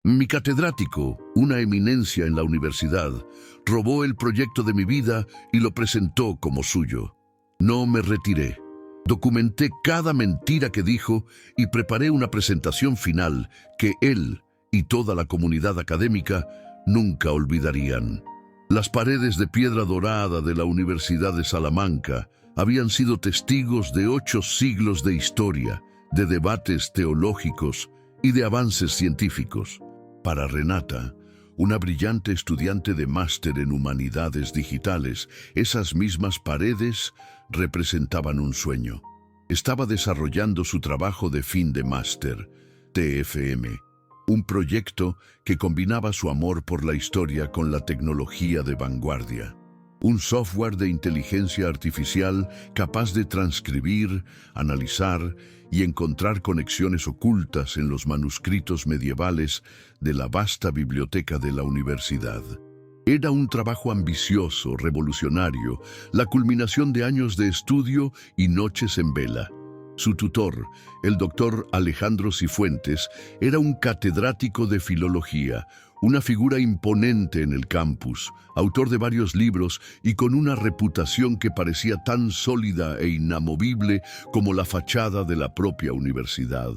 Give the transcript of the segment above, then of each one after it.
Mi catedrático, una eminencia en la universidad, robó el proyecto de mi vida y lo presentó como suyo. No me retiré. Documenté cada mentira que dijo y preparé una presentación final que él y toda la comunidad académica nunca olvidarían. Las paredes de piedra dorada de la Universidad de Salamanca habían sido testigos de 8 siglos de historia, de debates teológicos y de avances científicos. Para Renata, una brillante estudiante de máster en humanidades digitales, esas mismas paredes representaban un sueño. Estaba desarrollando su trabajo de fin de máster, TFM, un proyecto que combinaba su amor por la historia con la tecnología de vanguardia. Un software de inteligencia artificial capaz de transcribir, analizar y encontrar conexiones ocultas en los manuscritos medievales de la vasta biblioteca de la universidad. Era un trabajo ambicioso, revolucionario, la culminación de años de estudio y noches en vela. Su tutor, el doctor Alejandro Cifuentes, era un catedrático de filología, una figura imponente en el campus, autor de varios libros y con una reputación que parecía tan sólida e inamovible como la fachada de la propia universidad.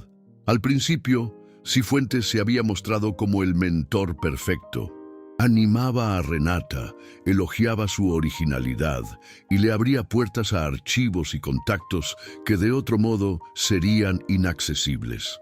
Al principio, Cifuentes se había mostrado como el mentor perfecto. Animaba a Renata, elogiaba su originalidad y le abría puertas a archivos y contactos que de otro modo serían inaccesibles.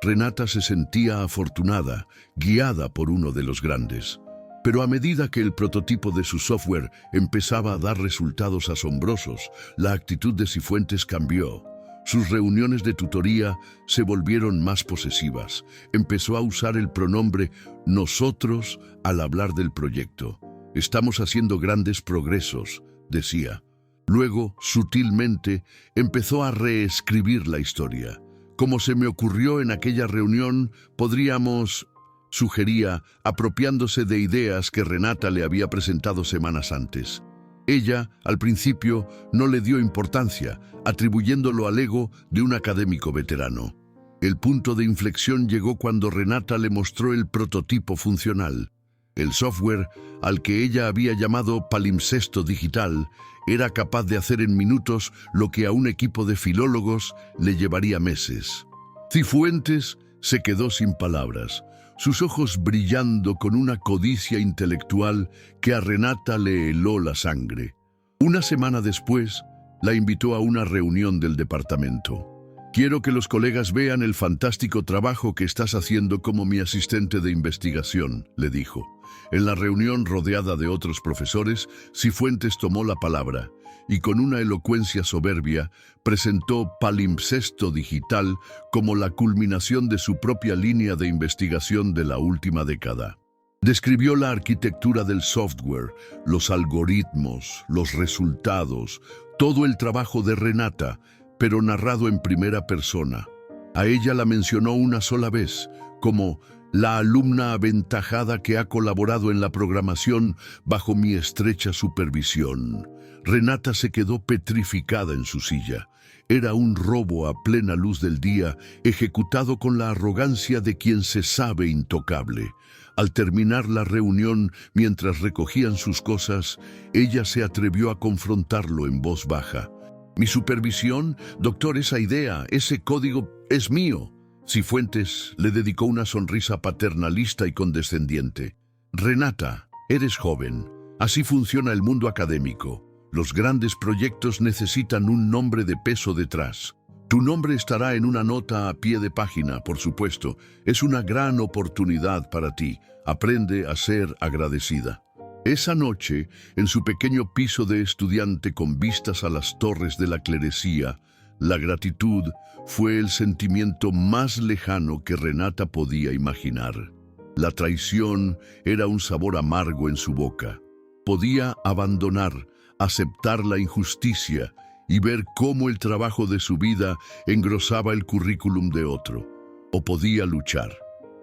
Renata se sentía afortunada, guiada por uno de los grandes. Pero a medida que el prototipo de su software empezaba a dar resultados asombrosos, la actitud de Cifuentes cambió. Sus reuniones de tutoría se volvieron más posesivas. Empezó a usar el pronombre nosotros al hablar del proyecto. Estamos haciendo grandes progresos, decía. Luego, sutilmente, empezó a reescribir la historia. Como se me ocurrió en aquella reunión, podríamos, sugería, apropiándose de ideas que Renata le había presentado semanas antes. Ella, al principio, no le dio importancia, atribuyéndolo al ego de un académico veterano. El punto de inflexión llegó cuando Renata le mostró el prototipo funcional. El software, al que ella había llamado palimpsesto digital, era capaz de hacer en minutos lo que a un equipo de filólogos le llevaría meses. Cifuentes se quedó sin palabras, sus ojos brillando con una codicia intelectual que a Renata le heló la sangre. Una semana después, la invitó a una reunión del departamento. Quiero que los colegas vean el fantástico trabajo que estás haciendo como mi asistente de investigación, le dijo. En la reunión, rodeada de otros profesores, Cifuentes tomó la palabra y con una elocuencia soberbia presentó Palimpsesto Digital como la culminación de su propia línea de investigación de la última década. Describió la arquitectura del software, los algoritmos, los resultados, todo el trabajo de Renata, pero narrado en primera persona. A ella la mencionó una sola vez, como la alumna aventajada que ha colaborado en la programación bajo mi estrecha supervisión. Renata se quedó petrificada en su silla. Era un robo a plena luz del día, ejecutado con la arrogancia de quien se sabe intocable. Al terminar la reunión, mientras recogían sus cosas, ella se atrevió a confrontarlo en voz baja. Mi supervisión, doctor, esa idea, ese código es mío. Cifuentes le dedicó una sonrisa paternalista y condescendiente. Renata, eres joven. Así funciona el mundo académico. Los grandes proyectos necesitan un nombre de peso detrás. Tu nombre estará en una nota a pie de página, por supuesto. Es una gran oportunidad para ti. Aprende a ser agradecida. Esa noche, en su pequeño piso de estudiante con vistas a las torres de la clerecía, la gratitud fue el sentimiento más lejano que Renata podía imaginar. La traición era un sabor amargo en su boca. Podía abandonar, aceptar la injusticia y ver cómo el trabajo de su vida engrosaba el currículum de otro. O podía luchar.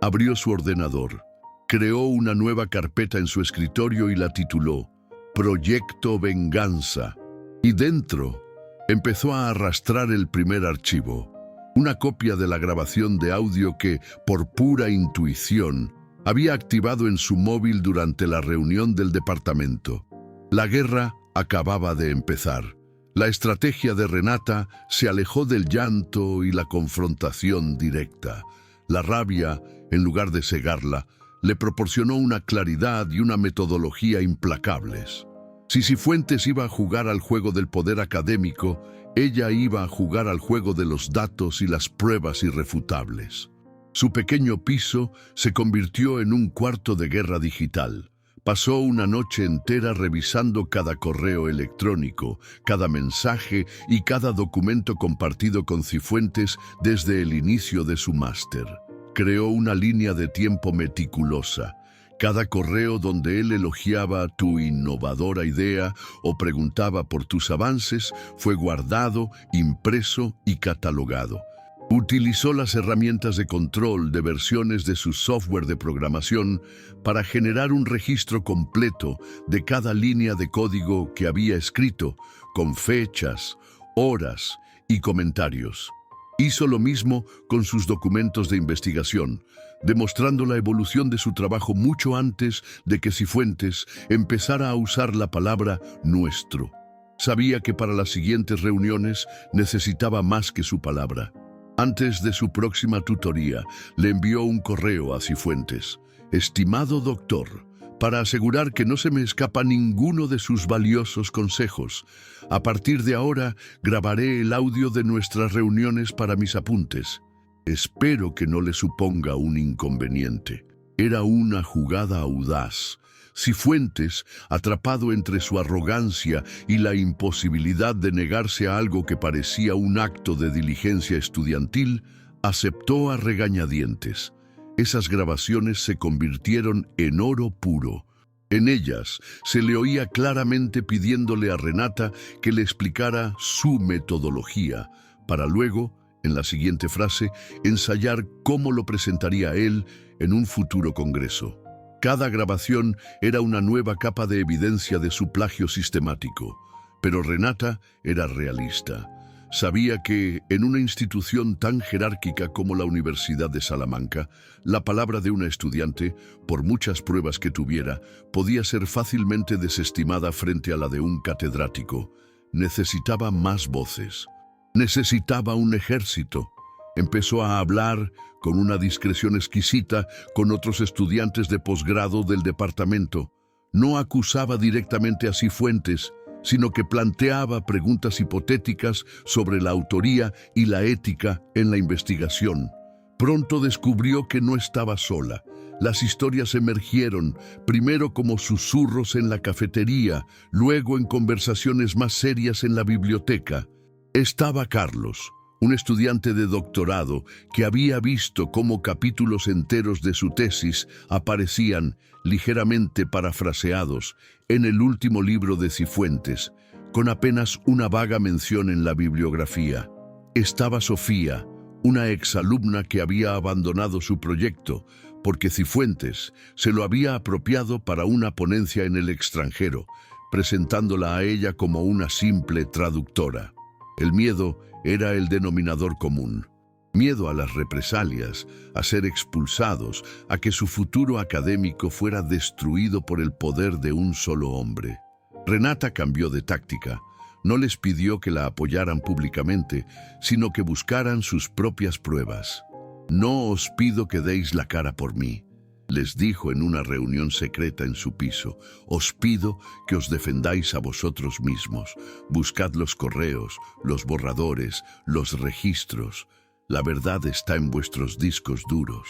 Abrió su ordenador. Creó una nueva carpeta en su escritorio y la tituló Proyecto Venganza. Y dentro empezó a arrastrar el primer archivo, una copia de la grabación de audio que, por pura intuición, había activado en su móvil durante la reunión del departamento. La guerra acababa de empezar. La estrategia de Renata se alejó del llanto y la confrontación directa. La rabia, en lugar de cegarla, le proporcionó una claridad y una metodología implacables. Si Cifuentes iba a jugar al juego del poder académico, ella iba a jugar al juego de los datos y las pruebas irrefutables. Su pequeño piso se convirtió en un cuarto de guerra digital. Pasó una noche entera revisando cada correo electrónico, cada mensaje y cada documento compartido con Cifuentes desde el inicio de su máster. Creó una línea de tiempo meticulosa. Cada correo donde él elogiaba tu innovadora idea o preguntaba por tus avances fue guardado, impreso y catalogado. Utilizó las herramientas de control de versiones de su software de programación para generar un registro completo de cada línea de código que había escrito, con fechas, horas y comentarios. Hizo lo mismo con sus documentos de investigación, demostrando la evolución de su trabajo mucho antes de que Cifuentes empezara a usar la palabra nuestro. Sabía que para las siguientes reuniones necesitaba más que su palabra. Antes de su próxima tutoría, le envió un correo a Cifuentes. Estimado doctor, para asegurar que no se me escapa ninguno de sus valiosos consejos, a partir de ahora grabaré el audio de nuestras reuniones para mis apuntes. Espero que no le suponga un inconveniente. Era una jugada audaz. Cifuentes, atrapado entre su arrogancia y la imposibilidad de negarse a algo que parecía un acto de diligencia estudiantil, aceptó a regañadientes. Esas grabaciones se convirtieron en oro puro. En ellas se le oía claramente pidiéndole a Renata que le explicara su metodología, para luego, en la siguiente frase, ensayar cómo lo presentaría él en un futuro congreso. Cada grabación era una nueva capa de evidencia de su plagio sistemático, pero Renata era realista. Sabía que, en una institución tan jerárquica como la Universidad de Salamanca, la palabra de una estudiante, por muchas pruebas que tuviera, podía ser fácilmente desestimada frente a la de un catedrático. Necesitaba más voces. Necesitaba un ejército. Empezó a hablar con una discreción exquisita con otros estudiantes de posgrado del departamento. No acusaba directamente a Cifuentes, sino que planteaba preguntas hipotéticas sobre la autoría y la ética en la investigación. Pronto descubrió que no estaba sola. Las historias emergieron, primero como susurros en la cafetería, luego en conversaciones más serias en la biblioteca. Estaba Carlos, un estudiante de doctorado que había visto cómo capítulos enteros de su tesis aparecían, ligeramente parafraseados, en el último libro de Cifuentes, con apenas una vaga mención en la bibliografía. Estaba Sofía, una exalumna que había abandonado su proyecto porque Cifuentes se lo había apropiado para una ponencia en el extranjero, presentándola a ella como una simple traductora. El miedo era el denominador común. Miedo a las represalias, a ser expulsados, a que su futuro académico fuera destruido por el poder de un solo hombre. Renata cambió de táctica. No les pidió que la apoyaran públicamente, sino que buscaran sus propias pruebas. «No os pido que deis la cara por mí», les dijo en una reunión secreta en su piso. «Os pido que os defendáis a vosotros mismos. Buscad los correos, los borradores, los registros. La verdad está en vuestros discos duros».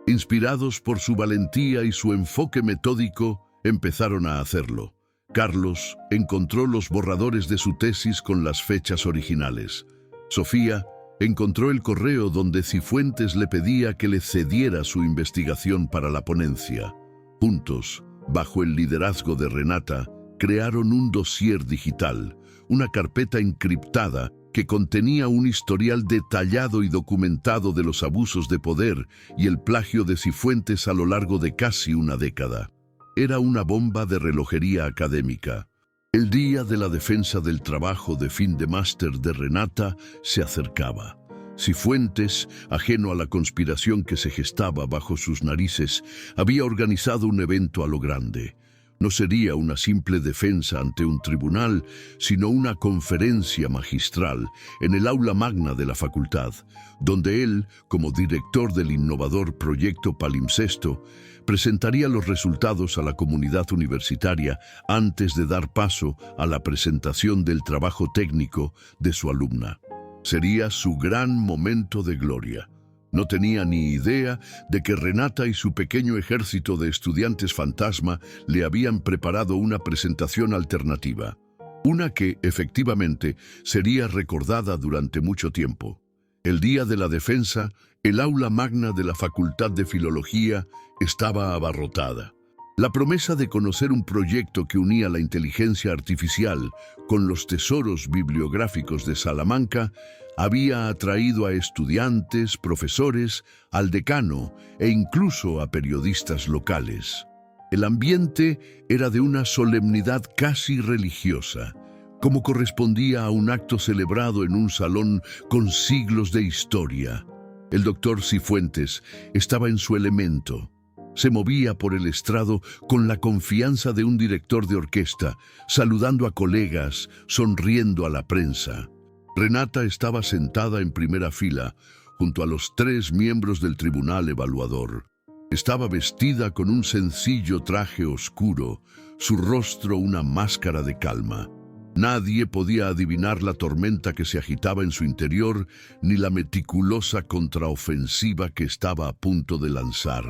Inspirados por su valentía y su enfoque metódico, empezaron a hacerlo. Carlos encontró los borradores de su tesis con las fechas originales. Sofía encontró el correo donde Cifuentes le pedía que le cediera su investigación para la ponencia. Juntos, bajo el liderazgo de Renata, crearon un dossier digital, una carpeta encriptada que contenía un historial detallado y documentado de los abusos de poder y el plagio de Cifuentes a lo largo de casi una década. Era una bomba de relojería académica. El día de la defensa del trabajo de fin de máster de Renata se acercaba. Cifuentes, ajeno a la conspiración que se gestaba bajo sus narices, había organizado un evento a lo grande. No sería una simple defensa ante un tribunal, sino una conferencia magistral en el aula magna de la facultad, donde él, como director del innovador proyecto Palimpsesto, presentaría los resultados a la comunidad universitaria antes de dar paso a la presentación del trabajo técnico de su alumna. Sería su gran momento de gloria. No tenía ni idea de que Renata y su pequeño ejército de estudiantes fantasma le habían preparado una presentación alternativa. Una que, efectivamente, sería recordada durante mucho tiempo. El día de la defensa, el aula magna de la Facultad de Filología estaba abarrotada. La promesa de conocer un proyecto que unía la inteligencia artificial con los tesoros bibliográficos de Salamanca había atraído a estudiantes, profesores, al decano e incluso a periodistas locales. El ambiente era de una solemnidad casi religiosa, como correspondía a un acto celebrado en un salón con siglos de historia. El doctor Cifuentes estaba en su elemento. Se movía por el estrado con la confianza de un director de orquesta, saludando a colegas, sonriendo a la prensa. Renata estaba sentada en primera fila, junto a los 3 miembros del tribunal evaluador. Estaba vestida con un sencillo traje oscuro, su rostro una máscara de calma. Nadie podía adivinar la tormenta que se agitaba en su interior, ni la meticulosa contraofensiva que estaba a punto de lanzar.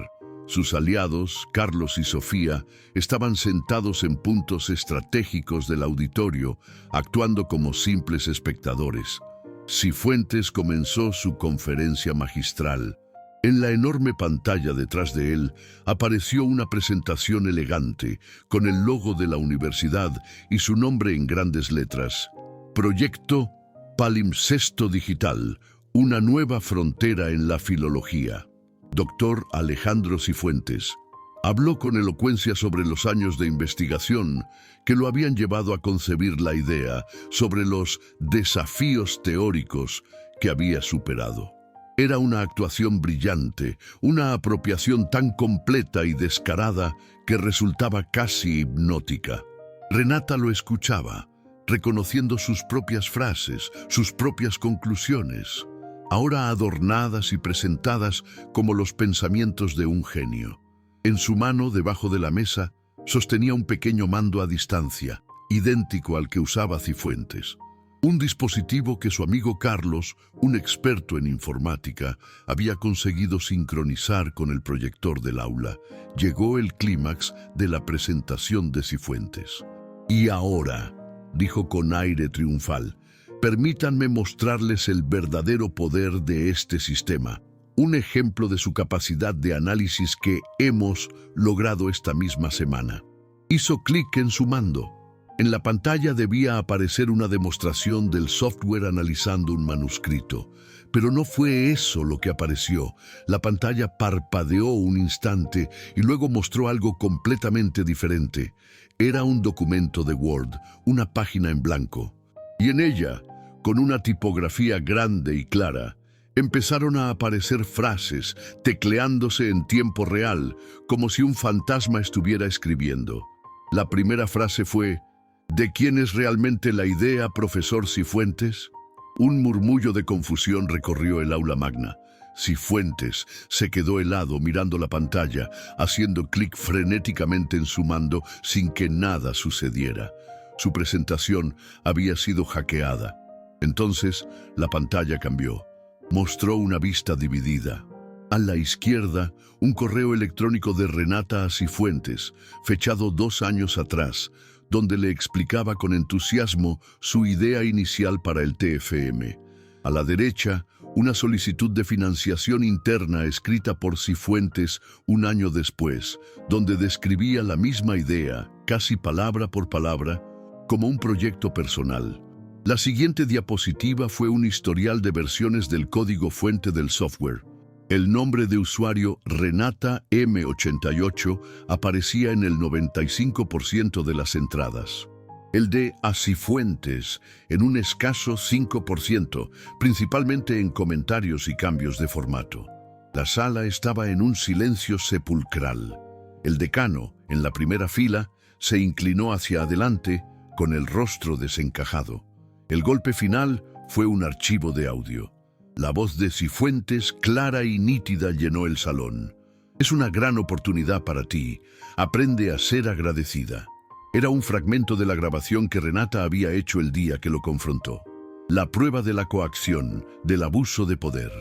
Sus aliados, Carlos y Sofía, estaban sentados en puntos estratégicos del auditorio, actuando como simples espectadores. Cifuentes comenzó su conferencia magistral. En la enorme pantalla detrás de él apareció una presentación elegante, con el logo de la universidad y su nombre en grandes letras. Proyecto Palimpsesto Digital, una nueva frontera en la filología. Doctor Alejandro Cifuentes habló con elocuencia sobre los años de investigación que lo habían llevado a concebir la idea sobre los desafíos teóricos que había superado. Era una actuación brillante, una apropiación tan completa y descarada que resultaba casi hipnótica. Renata lo escuchaba, reconociendo sus propias frases, sus propias conclusiones, ahora adornadas y presentadas como los pensamientos de un genio. En su mano, debajo de la mesa, sostenía un pequeño mando a distancia, idéntico al que usaba Cifuentes. Un dispositivo que su amigo Carlos, un experto en informática, había conseguido sincronizar con el proyector del aula. Llegó el clímax de la presentación de Cifuentes. «Y ahora», dijo con aire triunfal, «permítanme mostrarles el verdadero poder de este sistema, un ejemplo de su capacidad de análisis que hemos logrado esta misma semana». Hizo clic en su mando. En la pantalla debía aparecer una demostración del software analizando un manuscrito. Pero no fue eso lo que apareció. La pantalla parpadeó un instante y luego mostró algo completamente diferente. Era un documento de Word, una página en blanco. Y en ella, con una tipografía grande y clara, empezaron a aparecer frases, tecleándose en tiempo real, como si un fantasma estuviera escribiendo. La primera frase fue: ¿de quién es realmente la idea, profesor Cifuentes? Un murmullo de confusión recorrió el aula magna. Cifuentes se quedó helado mirando la pantalla, haciendo clic frenéticamente en su mando sin que nada sucediera. Su presentación había sido hackeada. Entonces, la pantalla cambió. Mostró una vista dividida. A la izquierda, un correo electrónico de Renata a Cifuentes, fechado 2 años atrás, donde le explicaba con entusiasmo su idea inicial para el TFM. A la derecha, una solicitud de financiación interna escrita por Cifuentes 1 año después, donde describía la misma idea, casi palabra por palabra, como un proyecto personal. La siguiente diapositiva fue un historial de versiones del código fuente del software. El nombre de usuario Renata M88 aparecía en el 95% de las entradas. el de A Cifuentes, en un escaso 5%, principalmente en comentarios y cambios de formato. La sala estaba en un silencio sepulcral. El decano, en la primera fila, se inclinó hacia adelante con el rostro desencajado. El golpe final fue un archivo de audio. La voz de Cifuentes, clara y nítida, llenó el salón. Es una gran oportunidad para ti. Aprende a ser agradecida. Era un fragmento de la grabación que Renata había hecho el día que lo confrontó. La prueba de la coacción, del abuso de poder.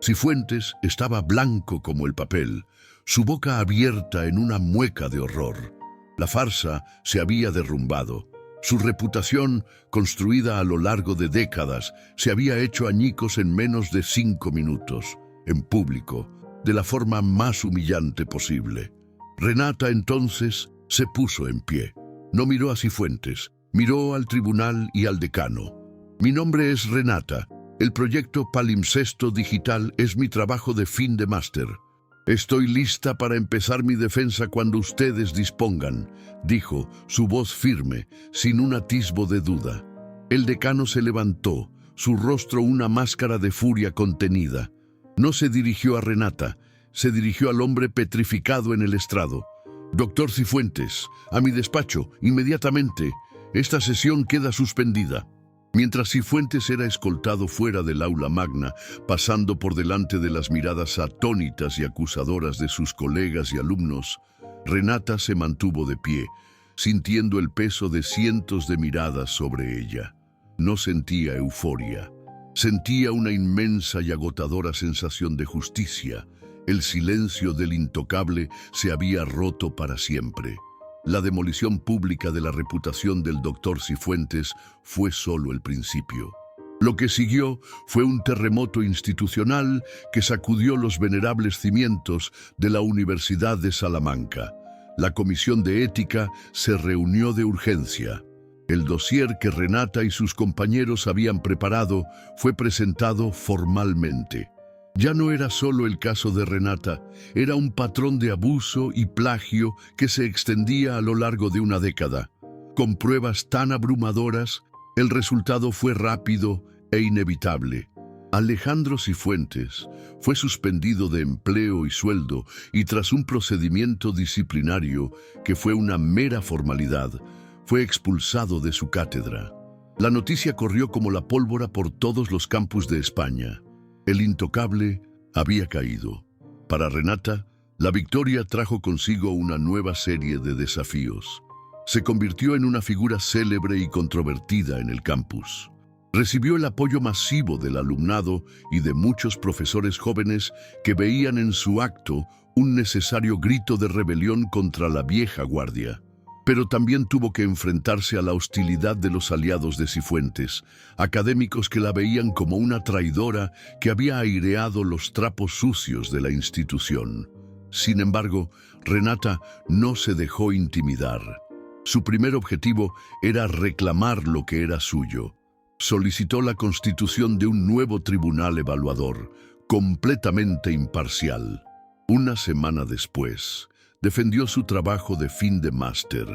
Cifuentes estaba blanco como el papel, su boca abierta en una mueca de horror. La farsa se había derrumbado. Su reputación, construida a lo largo de décadas, se había hecho añicos en menos de 5 minutos, en público, de la forma más humillante posible. Renata entonces se puso en pie. No miró a Cifuentes, miró al tribunal y al decano. Mi nombre es Renata. El proyecto Palimpsesto Digital es mi trabajo de fin de máster. Estoy lista para empezar mi defensa cuando ustedes dispongan, dijo, su voz firme, sin un atisbo de duda. El decano se levantó, su rostro una máscara de furia contenida. No se dirigió a Renata, se dirigió al hombre petrificado en el estrado. Doctor Cifuentes, a mi despacho, inmediatamente. Esta sesión queda suspendida. Mientras Cifuentes era escoltado fuera del aula magna, pasando por delante de las miradas atónitas y acusadoras de sus colegas y alumnos, Renata se mantuvo de pie, sintiendo el peso de cientos de miradas sobre ella. No sentía euforia. Sentía una inmensa y agotadora sensación de justicia. El silencio del intocable se había roto para siempre. La demolición pública de la reputación del doctor Cifuentes fue solo el principio. Lo que siguió fue un terremoto institucional que sacudió los venerables cimientos de la Universidad de Salamanca. La Comisión de Ética se reunió de urgencia. El dossier que Renata y sus compañeros habían preparado fue presentado formalmente. Ya no era solo el caso de Renata, era un patrón de abuso y plagio que se extendía a lo largo de una década. Con pruebas tan abrumadoras, el resultado fue rápido e inevitable. Alejandro Cifuentes fue suspendido de empleo y sueldo y tras un procedimiento disciplinario que fue una mera formalidad, fue expulsado de su cátedra. La noticia corrió como la pólvora por todos los campus de España. El intocable había caído. Para Renata, la victoria trajo consigo una nueva serie de desafíos. Se convirtió en una figura célebre y controvertida en el campus. Recibió el apoyo masivo del alumnado y de muchos profesores jóvenes que veían en su acto un necesario grito de rebelión contra la vieja guardia. Pero también tuvo que enfrentarse a la hostilidad de los aliados de Cifuentes, académicos que la veían como una traidora que había aireado los trapos sucios de la institución. Sin embargo, Renata no se dejó intimidar. Su primer objetivo era reclamar lo que era suyo. Solicitó la constitución de un nuevo tribunal evaluador, completamente imparcial. Una semana después, defendió su trabajo de fin de máster.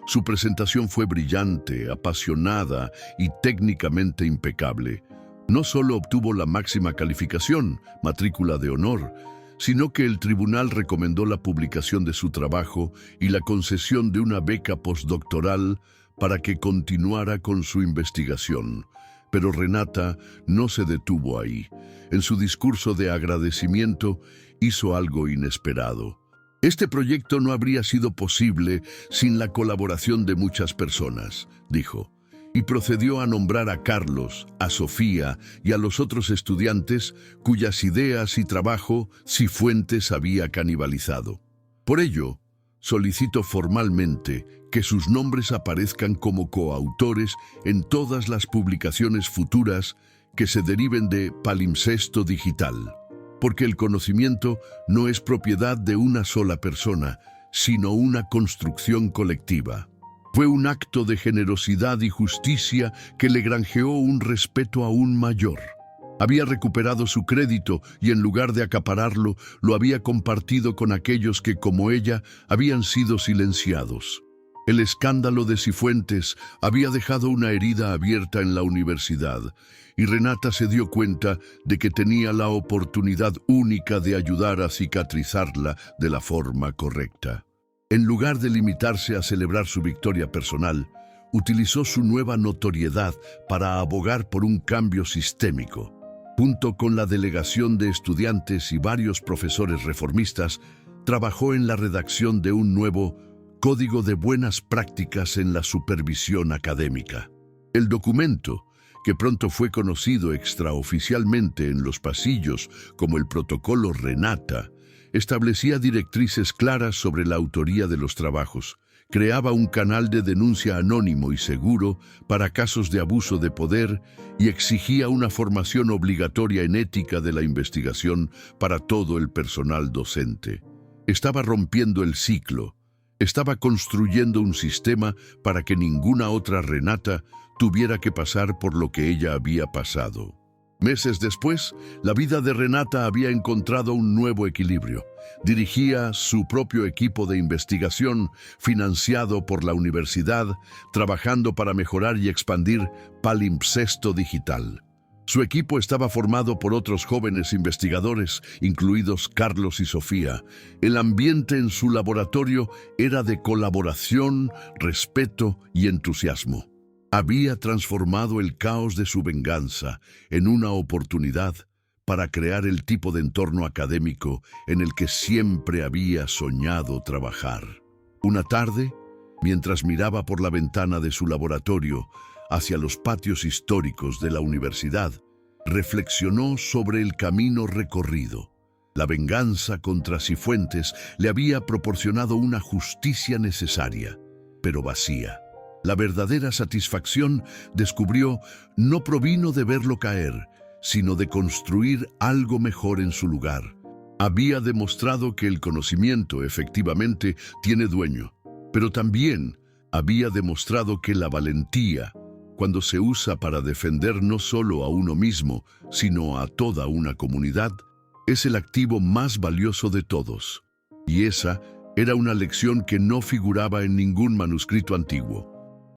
Su presentación fue brillante, apasionada y técnicamente impecable. No solo obtuvo la máxima calificación, matrícula de honor, sino que el tribunal recomendó la publicación de su trabajo y la concesión de una beca postdoctoral para que continuara con su investigación. Pero Renata no se detuvo ahí. En su discurso de agradecimiento hizo algo inesperado. Este proyecto no habría sido posible sin la colaboración de muchas personas, dijo, y procedió a nombrar a Carlos, a Sofía y a los otros estudiantes cuyas ideas y trabajo Cifuentes había canibalizado. Por ello, solicito formalmente que sus nombres aparezcan como coautores en todas las publicaciones futuras que se deriven de Palimpsesto Digital. Porque el conocimiento no es propiedad de una sola persona, sino una construcción colectiva. Fue un acto de generosidad y justicia que le granjeó un respeto aún mayor. Había recuperado su crédito y en lugar de acapararlo, lo había compartido con aquellos que, como ella, habían sido silenciados. El escándalo de Cifuentes había dejado una herida abierta en la universidad, y Renata se dio cuenta de que tenía la oportunidad única de ayudar a cicatrizarla de la forma correcta. En lugar de limitarse a celebrar su victoria personal, utilizó su nueva notoriedad para abogar por un cambio sistémico. Junto con la delegación de estudiantes y varios profesores reformistas, trabajó en la redacción de un nuevo Código de Buenas Prácticas en la Supervisión Académica. El documento, que pronto fue conocido extraoficialmente en los pasillos como el Protocolo Renata, establecía directrices claras sobre la autoría de los trabajos, creaba un canal de denuncia anónimo y seguro para casos de abuso de poder y exigía una formación obligatoria en ética de la investigación para todo el personal docente. Estaba rompiendo el ciclo. Estaba construyendo un sistema para que ninguna otra Renata tuviera que pasar por lo que ella había pasado. Meses después, la vida de Renata había encontrado un nuevo equilibrio. Dirigía su propio equipo de investigación, financiado por la universidad, trabajando para mejorar y expandir Palimpsesto Digital. Su equipo estaba formado por otros jóvenes investigadores, incluidos Carlos y Sofía. El ambiente en su laboratorio era de colaboración, respeto y entusiasmo. Había transformado el caos de su venganza en una oportunidad para crear el tipo de entorno académico en el que siempre había soñado trabajar. Una tarde, mientras miraba por la ventana de su laboratorio hacia los patios históricos de la universidad, reflexionó sobre el camino recorrido. La venganza contra Cifuentes le había proporcionado una justicia necesaria, pero vacía. La verdadera satisfacción, descubrió, no provino de verlo caer, sino de construir algo mejor en su lugar. Había demostrado que el conocimiento efectivamente tiene dueño, pero también había demostrado que la valentía, cuando se usa para defender no solo a uno mismo, sino a toda una comunidad, es el activo más valioso de todos. Y esa era una lección que no figuraba en ningún manuscrito antiguo.